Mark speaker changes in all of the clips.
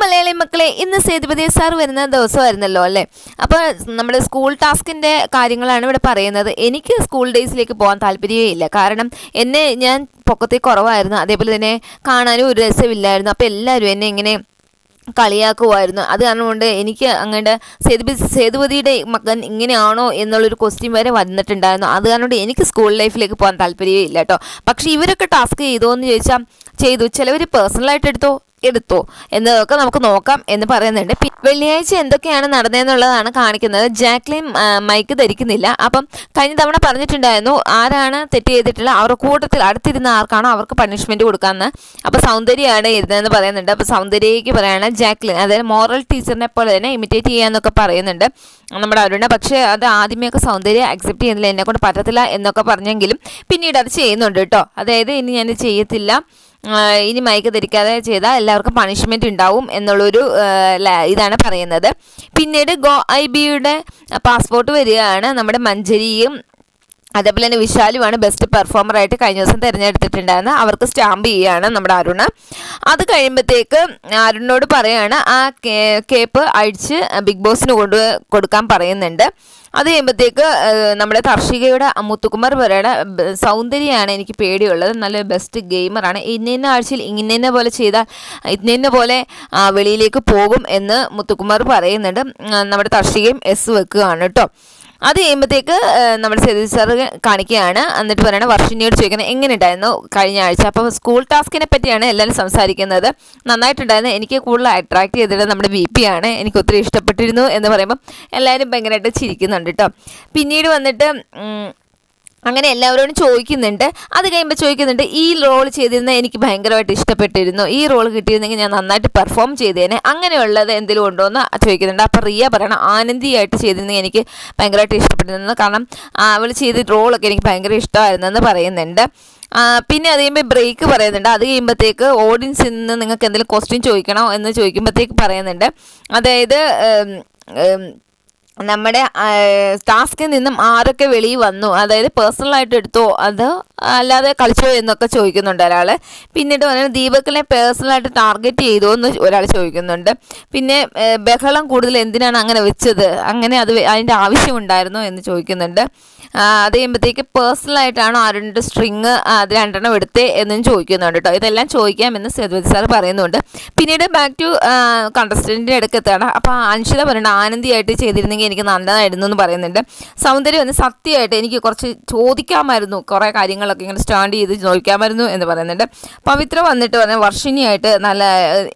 Speaker 1: മലയാളി മക്കളെ, ഇന്ന് സേതുപതി സാർ വരുന്ന ദിവസമായിരുന്നല്ലോ അല്ലേ. അപ്പോൾ നമ്മുടെ സ്കൂൾ ടാസ്കിൻ്റെ കാര്യങ്ങളാണ് ഇവിടെ പറയുന്നത്. എനിക്ക് സ്കൂൾ ഡേയ്സിലേക്ക് പോകാൻ താല്പര്യമേ ഇല്ല. കാരണം ഞാൻ പൊക്കത്തിൽ കുറവായിരുന്നു, അതേപോലെ തന്നെ കാണാനും ഒരു രസമില്ലായിരുന്നു. അപ്പോൾ എല്ലാവരും എന്നെ ഇങ്ങനെ കളിയാക്കുമായിരുന്നു. അത് കാരണം കൊണ്ട് എനിക്ക് അങ്ങോട്ട് സേതുപതിയുടെ മകൻ ഇങ്ങനെയാണോ എന്നുള്ളൊരു ക്വസ്റ്റ്യൻ വരെ വന്നിട്ടുണ്ടായിരുന്നു. അത് കാരണം കൊണ്ട് എനിക്ക് സ്കൂൾ ലൈഫിലേക്ക് പോകാൻ താല്പര്യമേ ഇല്ല കേട്ടോ. പക്ഷേ ഇവരൊക്കെ ടാസ്ക് ചെയ്തോ എന്ന് ചോദിച്ചാൽ ചെയ്തു. ചിലവർ പേഴ്സണലായിട്ട് എടുത്തോ എന്നതൊക്കെ നമുക്ക് നോക്കാം എന്ന് പറയുന്നുണ്ട്. വെള്ളിയാഴ്ച എന്തൊക്കെയാണ് നടന്നതെന്നുള്ളതാണ് കാണിക്കുന്നത്. ജാക്ലിൻ മൈക്ക് ധരിക്കുന്നില്ല. അപ്പം കഴിഞ്ഞ തവണ പറഞ്ഞിട്ടുണ്ടായിരുന്നു ആരാണ് തെറ്റ് ചെയ്തിട്ടുള്ള അവരുടെ കൂട്ടത്തിൽ അടുത്തിരുന്ന ആർക്കാണോ അവർക്ക് പണിഷ്മെന്റ് കൊടുക്കാമെന്ന്. അപ്പോൾ സൗന്ദര്യമാണ് ഇരുന്നതെന്ന് പറയുന്നുണ്ട്. അപ്പോൾ സൗന്ദര്യയ്ക്ക് പറയാണ് ജാക്ലിൻ, അതായത് മോറൽ ടീച്ചറിനെ പോലെ തന്നെ ഇമിറ്റേറ്റ് ചെയ്യാന്നൊക്കെ പറയുന്നുണ്ട് നമ്മുടെ അരുണ്. പക്ഷേ അത് ആദ്യമേയൊക്കെ സൗന്ദര്യം അക്സെപ്റ്റ് ചെയ്യുന്നില്ല, എന്നെക്കൊണ്ട് പറ്റത്തില്ല എന്നൊക്കെ പറഞ്ഞെങ്കിലും പിന്നീട് അത് ചെയ്യുന്നുണ്ട് കേട്ടോ. അതായത് ഇനി ഞാൻ ചെയ്യത്തില്ല, ഇനി മയക്ക് ധരിക്കാതെ ചെയ്താൽ എല്ലാവർക്കും പണിഷ്മെൻറ്റ് ഉണ്ടാവും എന്നുള്ളൊരു ഇതാണ് പറയുന്നത്. പിന്നീട് GoIBയുടെ പാസ്പോർട്ട് വരികയാണ്. നമ്മുടെ മഞ്ജരിയും അതേപോലെ തന്നെ വിശാലുമാണ് ബെസ്റ്റ് പെർഫോമറായിട്ട് കഴിഞ്ഞ ദിവസം തിരഞ്ഞെടുത്തിട്ടുണ്ടായിരുന്നു. അവർക്ക് സ്റ്റാമ്പ് ചെയ്യുകയാണ് നമ്മുടെ അരുണ്. അത് കഴിയുമ്പോഴത്തേക്ക് അരുണിനോട് പറയുകയാണ് ആ കേപ്പ് അഴിച്ച് ബിഗ് ബോസിന് കൊടുക്കാൻ പറയുന്നുണ്ട്. അത് കഴിയുമ്പോഴത്തേക്ക് നമ്മുടെ തർഷികയുടെ മുത്തുകുമാർ പറയണ സൗന്ദര്യമാണ് എനിക്ക് പേടിയുള്ളത്, നല്ല ബെസ്റ്റ് ഗെയിമറാണ്, ഇന്ന ആഴ്ചയിൽ ഇന്ന പോലെ ചെയ്താൽ ഇന്ന പോലെ വെളിയിലേക്ക് പോകും എന്ന് മുത്തുകുമാർ പറയുന്നുണ്ട്. നമ്മുടെ തർഷികയും എസ് വെക്കുകയാണ് കേട്ടോ. അത് കഴിയുമ്പോഴത്തേക്ക് നമ്മുടെ സേതുപതി സാർ കാണിക്കുകയാണ്. എന്നിട്ട് പറയണ വർഷിനിയോട് ചോദിക്കുന്നത് എങ്ങനെ ഉണ്ടായിരുന്നു കഴിഞ്ഞ ആഴ്ച. അപ്പോൾ സ്കൂൾ ടാസ്കിനെ പറ്റിയാണ് എല്ലാവരും സംസാരിക്കുന്നത്. നന്നായിട്ടുണ്ടായിരുന്നു, എനിക്ക് കൂടുതൽ അട്രാക്ട് ചെയ്തിട്ട് നമ്മുടെ VP ആണ്, എനിക്ക് ഒത്തിരി ഇഷ്ടപ്പെട്ടിരുന്നു എന്ന് പറയുമ്പോൾ എല്ലാവരും ഭയങ്കരമായിട്ട് ചിരിക്കുന്നുണ്ട് കേട്ടോ. പിന്നീട് വന്നിട്ട് അങ്ങനെ എല്ലാവരോടും ചോദിക്കുന്നുണ്ട്. അത് കഴിയുമ്പോൾ ചോദിക്കുന്നുണ്ട് ഈ റോൾ ചെയ്തിരുന്ന എനിക്ക് ഭയങ്കരമായിട്ട് ഇഷ്ടപ്പെട്ടിരുന്നു, ഈ റോൾ കിട്ടിയിരുന്നെങ്കിൽ ഞാൻ നന്നായിട്ട് പെർഫോം ചെയ്തേനെ, അങ്ങനെയുള്ളത് എന്തെങ്കിലും ഉണ്ടോ എന്ന് ചോദിക്കുന്നുണ്ട്. അപ്പോൾ റിയ പറയണം ആനന്ദിയായിട്ട് ചെയ്തിരുന്നെങ്കിൽ എനിക്ക് ഭയങ്കരമായിട്ട് ഇഷ്ടപ്പെട്ടിരുന്നു, കാരണം അവൾ ചെയ്ത റോളൊക്കെ എനിക്ക് ഭയങ്കര ഇഷ്ടമായിരുന്നെന്ന് പറയുന്നുണ്ട്. പിന്നെ അത് കഴിയുമ്പോൾ ബ്രേക്ക് പറയുന്നുണ്ട്. അത് കഴിയുമ്പോഴത്തേക്ക് ഓഡിയൻസിൽ നിന്ന് നിങ്ങൾക്ക് എന്തെങ്കിലും ക്വസ്റ്റ്യൻ ചോദിക്കണോ എന്ന് ചോദിക്കുമ്പോഴത്തേക്ക് പറയുന്നുണ്ട്. അതായത് നമ്മുടെ ടാസ്കിൽ നിന്നും ആരൊക്കെ വെളിയിൽ വന്നു, അതായത് പേഴ്സണലായിട്ട് എടുത്തോ അത് അല്ലാതെ കളിച്ചോ എന്നൊക്കെ ചോദിക്കുന്നുണ്ട് ഒരാൾ. പിന്നീട് പറഞ്ഞാൽ ദീപക്കിനെ പേഴ്സണലായിട്ട് ടാർഗറ്റ് ചെയ്തോ എന്ന് ഒരാൾ ചോദിക്കുന്നുണ്ട്. പിന്നെ ബഹളം കൂടുതൽ എന്തിനാണ് അങ്ങനെ വെച്ചത്, അങ്ങനെ അതിൻ്റെ ആവശ്യമുണ്ടായിരുന്നോ എന്ന് ചോദിക്കുന്നുണ്ട്. അത് കഴിയുമ്പോഴത്തേക്ക് പേഴ്സണലായിട്ടാണോ ആരുടെ സ്ട്രിങ് അത് 2 എടുത്തേ എന്നും ചോദിക്കുന്നുണ്ട് കേട്ടോ. ഇതെല്ലാം ചോദിക്കാമെന്ന് സേതുപതി സാർ പറയുന്നുണ്ട്. പിന്നീട് ബാക്ക് ടു കണ്ടസ്റ്റൻറ്റിൻ്റെ അടുക്കെത്താണ്. അപ്പോൾ അൻഷിത പറയുന്നുണ്ട് ആനന്ദിയായിട്ട് ചെയ്തിരുന്നെങ്കിൽ എനിക്ക് നല്ലതായിരുന്നു എന്ന് പറയുന്നുണ്ട്. സൗന്ദര്യം എന്ന് സത്യമായിട്ട് എനിക്ക് കുറച്ച് ചോദിക്കാമായിരുന്നു, കുറേ കാര്യങ്ങളൊക്കെ ഇങ്ങനെ സ്റ്റാൻഡ് ചെയ്ത് ചോദിക്കാമായിരുന്നു എന്ന് പറയുന്നുണ്ട്. പവിത്ര വന്നിട്ട് പറഞ്ഞാൽ വർഷിനിയായിട്ട് നല്ല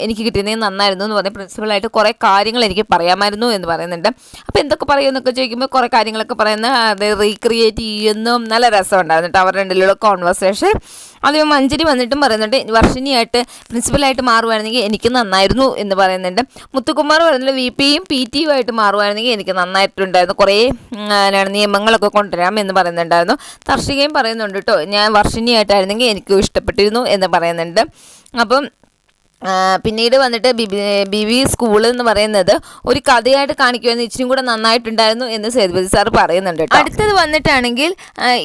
Speaker 1: എനിക്ക് കിട്ടിയിരുന്നെങ്കിൽ നന്നായിരുന്നു എന്ന് പറഞ്ഞ പ്രിൻസിപ്പളായിട്ട് കുറേ കാര്യങ്ങൾ എനിക്ക് പറയാമായിരുന്നു എന്ന് പറയുന്നുണ്ട്. അപ്പോൾ എന്തൊക്കെ പറയുമെന്നൊക്കെ ചോദിക്കുമ്പോൾ കുറേ കാര്യങ്ങളൊക്കെ പറയുന്ന അത് റീക്രിയേറ്റ് ചെയ്യുന്നതും നല്ല രസമുണ്ടായിരുന്നു കേട്ടോ അവരുടെ രണ്ടിലുള്ള കോൺവെർസേഷൻ. അതേ മഞ്ജരി വന്നിട്ടും പറയുന്നുണ്ട് വർഷിനിയായിട്ട് പ്രിൻസിപ്പലായിട്ട് മാറുവായിരുന്നെങ്കിൽ എനിക്ക് നന്നായിരുന്നു എന്ന് പറയുന്നുണ്ട്. മുത്തുകുമാർ പറയുന്നത് VPയും PTയും ആയിട്ട് മാറുവായിരുന്നെങ്കിൽ എനിക്ക് നന്നായിട്ടുണ്ടായിരുന്നു, കുറേ നിയമങ്ങളൊക്കെ കൊണ്ടുവരാം എന്ന് പറയുന്നുണ്ടായിരുന്നു. തർഷികയും പറയുന്നുണ്ട് കേട്ടോ ഞാൻ വർഷിനിയായിട്ടായിരുന്നെങ്കിൽ എനിക്ക് ഇഷ്ടപ്പെട്ടിരുന്നു എന്ന് പറയുന്നുണ്ട്. അപ്പം പിന്നീട് വന്നിട്ട് ബിബി സ്കൂൾ എന്ന് പറയുന്നത് ഒരു കഥയായിട്ട് കാണിക്കുമെന്ന് ഇച്ചിരി കൂടെ നന്നായിട്ടുണ്ടായിരുന്നു എന്ന് സേതുപതി സാർ പറയുന്നുണ്ട് കേട്ടോ. അടുത്തത് വന്നിട്ടാണെങ്കിൽ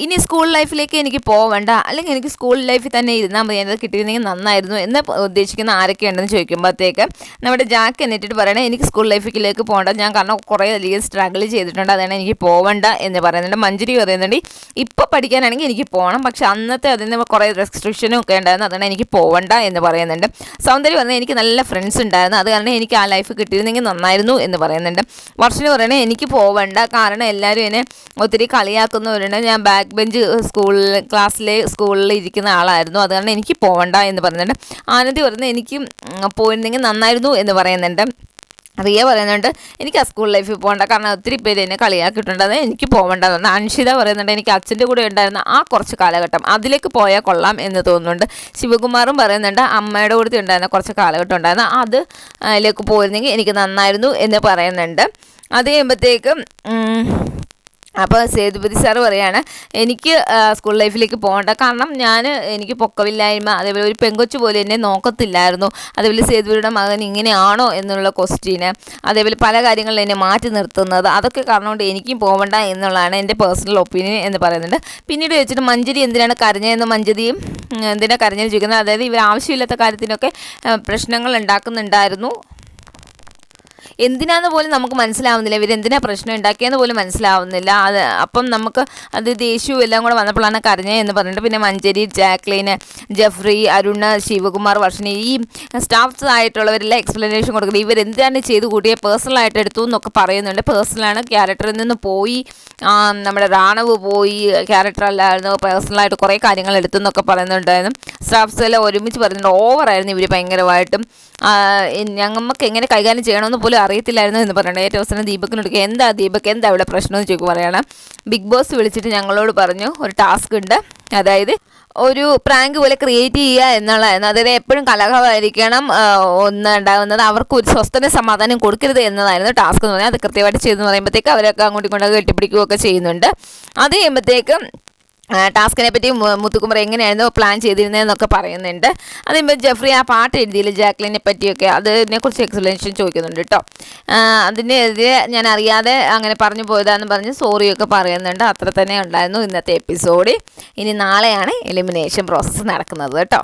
Speaker 1: ഇനി സ്കൂൾ ലൈഫിലേക്ക് എനിക്ക് പോവണ്ട, അല്ലെങ്കിൽ എനിക്ക് സ്കൂൾ ലൈഫിൽ തന്നെ ഇരുന്നാൽ മതി, അത് കിട്ടിയിരുന്നെങ്കിൽ നന്നായിരുന്നു എന്ന് ഉദ്ദേശിക്കുന്ന ആരൊക്കെ ഉണ്ടെന്ന് ചോദിക്കുമ്പോഴത്തേക്ക് നമ്മുടെ ജാക്ക് എന്നിട്ട് പറയണേ എനിക്ക് സ്കൂൾ ലൈഫിലേക്ക് പോകണ്ട, ഞാൻ കാരണം കുറേ അധികം സ്ട്രഗിൾ ചെയ്തിട്ടുണ്ട്, അതാണ് എനിക്ക് പോവണ്ട എന്ന് പറയുന്നുണ്ട്. മഞ്ജരി പറയുന്നുണ്ട് ഇപ്പോൾ പഠിക്കാനാണെങ്കിൽ എനിക്ക് പോകണം, പക്ഷെ അന്നത്തെ അതിന് കുറേ റെസ്ട്രിക്ഷനും ഒക്കെ ഉണ്ടായിരുന്നു, അതാണ് എനിക്ക് പോവണ്ട എന്ന് പറയുന്നുണ്ട്. സൗന്ദര്യം പറഞ്ഞാൽ എനിക്ക് നല്ല ഫ്രണ്ട്സ് ഉണ്ടായിരുന്നു, അത് കാരണം എനിക്ക് ആ ലൈഫ് കിട്ടിയിരുന്നെങ്കിൽ നന്നായിരുന്നു എന്ന് പറയുന്നുണ്ട്. വർഷന് പറയണേ എനിക്ക് പോവണ്ട, കാരണം എല്ലാവരും എന്നെ ഒത്തിരി കളിയാക്കുന്നവരുണ്ട്, ഞാൻ ബാക്ക് ബെഞ്ച് സ്കൂളിൽ ഇരിക്കുന്ന ആളായിരുന്നു, അത് കാരണം എനിക്ക് പോവണ്ട എന്ന് പറയുന്നുണ്ട്. ആനന്ദി പറയുന്നത് എനിക്ക് പോയിരുന്നെങ്കിൽ നന്നായിരുന്നു എന്ന് പറയുന്നുണ്ട്. റിയ പറയുന്നുണ്ട് എനിക്ക് ആ സ്കൂൾ ലൈഫിൽ പോകണ്ട, കാരണം ഒത്തിരി പേര് എന്നെ കളിയാക്കിയിട്ടുണ്ട്, അത് എനിക്ക് പോകേണ്ടതെന്ന് പറഞ്ഞു. അൻഷിത പറയുന്നുണ്ട് എനിക്ക് അച്ഛൻ്റെ കൂടെ ഉണ്ടായിരുന്ന ആ കുറച്ച് കാലഘട്ടം അതിലേക്ക് പോയാൽ കൊള്ളാം എന്ന് തോന്നുന്നുണ്ട്. ശിവകുമാറും പറയുന്നുണ്ട് അമ്മയുടെ കൂടെ ഉണ്ടായിരുന്ന കുറച്ച് കാലഘട്ടം ഉണ്ടായിരുന്നു, അതിലേക്ക് പോയിരുന്നെങ്കിൽ എനിക്ക് നന്നായിരുന്നു എന്ന് പറയുന്നുണ്ട്. അത് കഴിയുമ്പോഴത്തേക്ക് അപ്പോൾ സേതുപതി സാർ പറയുകയാണ് എനിക്ക് സ്കൂൾ ലൈഫിലേക്ക് പോകണ്ട, കാരണം എനിക്ക് പൊക്കമില്ലായ്മ, അതേപോലെ ഒരു പെങ്കൊച്ചു പോലും എന്നെ നോക്കത്തില്ലായിരുന്നു, അതേപോലെ സേതുപതിയുടെ മകൻ ഇങ്ങനെയാണോ എന്നുള്ള ക്വസ്റ്റ്യന്, അതേപോലെ പല കാര്യങ്ങളിൽ എന്നെ മാറ്റി നിർത്തുന്നത്, അതൊക്കെ കാരണം കൊണ്ട് എനിക്കും പോകണ്ട എന്നുള്ളതാണ് എൻ്റെ പേഴ്സണൽ ഒപ്പീനിയൻ എന്ന് പറയുന്നുണ്ട്. പിന്നീട് വെച്ചിട്ട് മഞ്ജരി എന്തിനാണ് കരഞ്ഞതെന്ന് മഞ്ജരിയും എന്തിനാണ് കരഞ്ഞതെന്ന് ചോദിക്കുന്നത്, അതായത് ഇവർ ആവശ്യമില്ലാത്ത കാര്യത്തിനൊക്കെ പ്രശ്നങ്ങൾ ഉണ്ടാക്കുന്നുണ്ടായിരുന്നു എന്തിനാന്ന് പോലും നമുക്ക് മനസ്സിലാവുന്നില്ല, ഇവരെന്തിനാ പ്രശ്നം ഉണ്ടാക്കിയെന്ന് പോലും മനസ്സിലാവുന്നില്ല. അപ്പം നമുക്ക് അത് ദേഷ്യവും എല്ലാം കൂടെ വന്നപ്പോഴാണ് കരഞ്ഞത് എന്ന് പറഞ്ഞിട്ട് പിന്നെ മഞ്ചേരി, ജാക്ലിന്, ജെഫ്രി, അരുണ്, ശിവകുമാർ, വർഷിനി ഈ സ്റ്റാഫ്സ് ആയിട്ടുള്ളവരെല്ലാം എക്സ്പ്ലനേഷൻ കൊടുക്കുന്നത് ഇവരെന്താണ് ചെയ്ത് കൂട്ടിയെ പേഴ്സണലായിട്ട് എടുത്തു എന്നൊക്കെ പറയുന്നുണ്ട്. പേഴ്സണലാണ്, ക്യാരക്ടറിൽ നിന്ന് പോയി, നമ്മുടെ റാണവ് പോയി, ക്യാരക്ടർ അല്ലായിരുന്നു, പേഴ്സണലായിട്ട് കുറേ കാര്യങ്ങൾ എടുത്തു എന്നൊക്കെ പറയുന്നുണ്ടായിരുന്നു. സ്റ്റാഫ്സ് എല്ലാം ഒരുമിച്ച് പറഞ്ഞിട്ട് ഓവറായിരുന്നു ഇവർ ഭയങ്കരമായിട്ടും. ഞങ്ങൾക്ക് എങ്ങനെ കൈകാര്യം ചെയ്യണമെന്ന് പോലും അറിയത്തില്ലായിരുന്നു എന്ന് പറയുന്നത്. ഏറ്റവും അവസാനം ദീപകിനോട് എന്താ ഇവിടെ പ്രശ്നമെന്ന് ചോദിക്കും പറയണം. ബിഗ് ബോസ് വിളിച്ചിട്ട് ഞങ്ങളോട് പറഞ്ഞു ഒരു ടാസ്ക് ഉണ്ട്, അതായത് ഒരു പ്രാങ്ക് പോലെ ക്രിയേറ്റ് ചെയ്യുക എന്നുള്ളതായിരുന്നു. അതായത് എപ്പോഴും കലഹമായിരിക്കണം ഉണ്ടാകുന്നത്, അവർക്ക് ഒരു സ്വസ്ഥത സമാധാനം കൊടുക്കരുത് എന്നതായിരുന്നു ടാസ്ക് എന്ന് പറഞ്ഞാൽ. അത് കൃത്യമായിട്ട് ചെയ്തെന്ന് പറയുമ്പോഴത്തേക്ക് അവരൊക്കെ അങ്ങോട്ടും ഇങ്ങോട്ടൊക്കെ കെട്ടിപ്പിടിക്കുകയൊക്കെ ചെയ്യുന്നുണ്ട്. അത് ചെയ്യുമ്പോഴത്തേക്കും ടാസ്കിനെ പറ്റി മുത്തുക്കുമർ എങ്ങനെയായിരുന്നു പ്ലാൻ ചെയ്തിരുന്നതെന്നൊക്കെ പറയുന്നുണ്ട്. അതിപ്പോൾ ജെഫ്രി ആ പാട്ട് എഴുതിയില്ല ജാക്ലിനെ പറ്റിയൊക്കെ, അതിനെക്കുറിച്ച് എക്സ്പ്ലനേഷൻ ചോദിക്കുന്നുണ്ട് കേട്ടോ. അതിനെതിരെ ഞാൻ അറിയാതെ അങ്ങനെ പറഞ്ഞു പോയതാണെന്ന് പറഞ്ഞ് സോറിയൊക്കെ പറയുന്നുണ്ട്. അത്ര തന്നെ ഉണ്ടായിരുന്നു ഇന്നത്തെ എപ്പിസോഡ്. ഇനി നാളെയാണ് എലിമിനേഷൻ പ്രോസസ്സ് നടക്കുന്നത് കേട്ടോ.